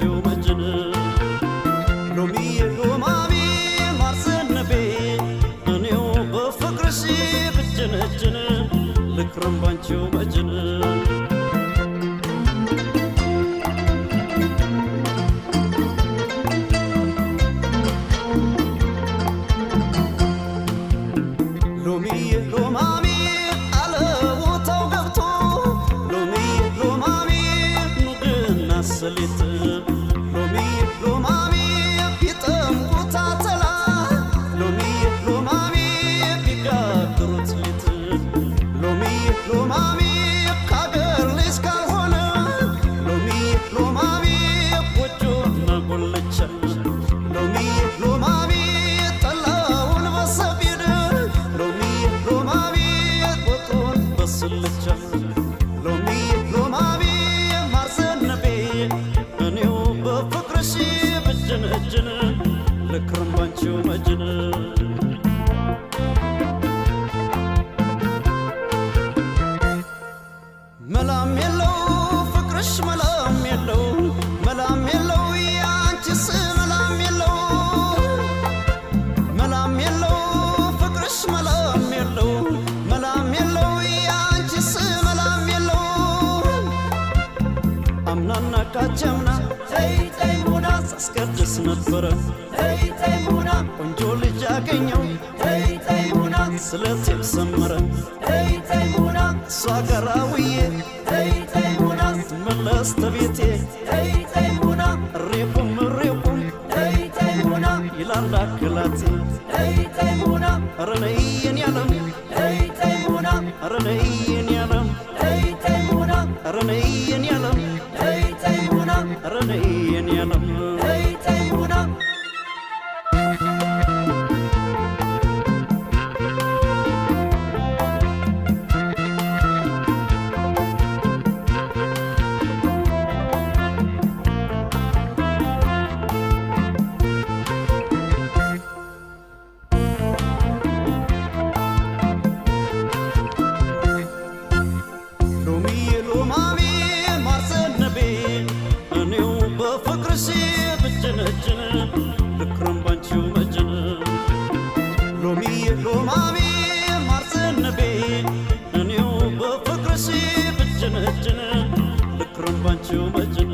ባንቺው መጅን ሎሚዬ ሎማሜ ማርዘነቤ እኔው በፍቅርሽ ብጀነጅን ልክረም ባንቺው መጅን ሎሚዬ ሎማሜ አለቦታው ገብቶ ሎሚዬ ሎማሜ ኑግና ሰሊጥ ሎሚዬ ሎማሜ ቢጠምቁት አተላ ሎሚዬ ሎማሜ ቢጋግሩት ሊጥ ሎሚዬ ሎማሜ ካገር ልጅ ካልሆነ ሎሚዬ ሎማሜ ጎጆና ጎልቻ ሎሚዬ ሎማሜ ጠላውን በሰቢድ ሎሚዬ ሎማሜ ወጡን በስልቻ ሎሚዬ ሎማሜ ማርዘነቤ እኔው በፍቅርሽ ብጀነጅን ልክረም ባንቺው መጅን መላም የለው ፍቅርሽ መላም የለው መላም የለው ያንቺስ መላም የለው መላም የለው ፍቅርሽ መላም የለው መላም የለው ያንቺስ መላም የለው አምናና ካቸምና ተይ ተይ ሙና ሳስቀድስ ነበረ ተይ ተይ ሙና ቆንጆ ልጅ አገኘው ተይ ተይ ሙና ስለቴም ሰመረ ተይ ተይ ሙና እሷ ገራውዬ ተይ ተይ ሙና ስመለስ ተቤቴ ተይ ተይ ሙና እሬቁም እሬቁም ተይ ተይ ሙና ይላል አክላቴ ተይ ተይ ሙና ኧረ ነይ የኔ ዓለም ተይ ተይ ሙና ኧረ ነይ የኔ ዓለም ተይ ተይ ሙና ኧረ ነይ የኔ ዓለም ተይ ተይ ሙና ኧረ ነይ የኔ ዓለም ተይ ተይ ሙና ሎሚዬ ሎማሜ ማርዘነቤ እኔው በፍቅርሽ ብጀነጅን ልክረም ባንቺው መጅን ሎሚዬ ሎማሜ ማርዘነቤ እኔው በፍቅርሽ ብጀነጅን ልክረም ባንቺው መጅን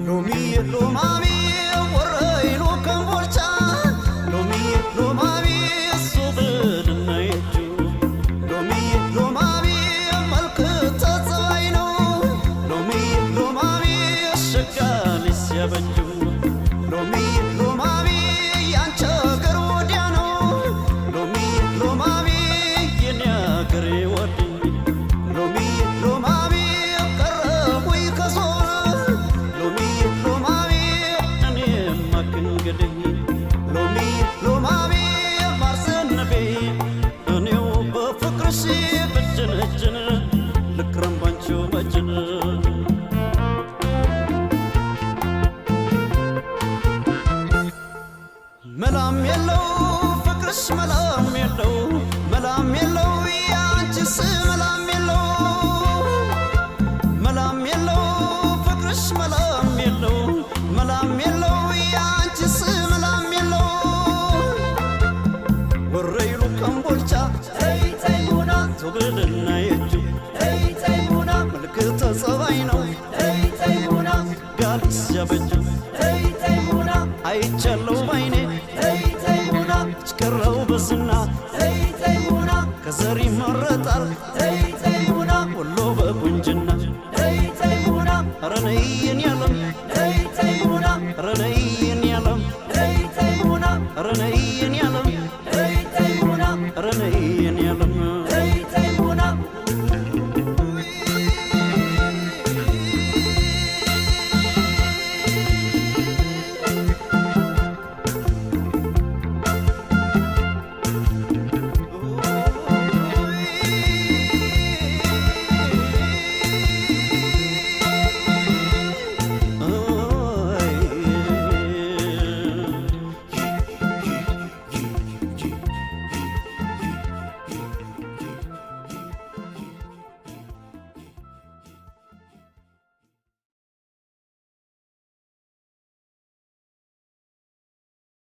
ሎሚዬ ሎማሜ ወረይሉ ከምቦልቻ ሎሚዬ ሎማሜ ሱብልና የጁ ሎሚዬ ሎማሜ መልክ ተጸባይ ነው ሎሚዬ ሎማሜ ሸጋ ልጅ ሲያበጁ ሎሚዬ ሎማሜ ያንቺ አገር ወዲያ ነው ሎሚዬ ሎማሜ የኔ አገሬ ወዲህ ሎሚዬ ሎማሜ ቀረቡኝ ከዞር ሎሚዬ ሎማሜ እኔማ ከእንግዲህ ሎሚዬ ሎማሜ ማርዘነቤ እኔው በፍቅርሽ ብጀነጅን ልክረም ባንቺው መጅን መላም የለው ፍቅርሽ መላም የለው መላም የለው ያንቺስ መላም የለው መላም የለው ፍቅርሽ መላም የለው መላም የለው ያንቺስ መላም የለው ወረይሉ ከምቦልቻ ተይ ተይ ሙና ሱብልና የጁ ተይ ተይ ሙና መልክ ተጸባይ ነው ተይ ተይ ሙና ጋሊስ ያበጁ ተይ ተይ ሙና አይቻለው ባይኔ ተይ ተይ ሙና ችከረው በዝና ተይ ተይ ሙና ከዘር ይመረጣል ተይ ተይ ሙና ወሎ በቁንጅና ተይ ተይ ሙና ኧረ ነይ የኔ ዓለም ተይ ተይ ሙና ኧረ ነይ የኔ ዓለም ተይ ተይ ሙና ኧረ ነይ የኔ ዓለም ተይ ተይ ሙና ኧረ ነይ የኔ ዓለም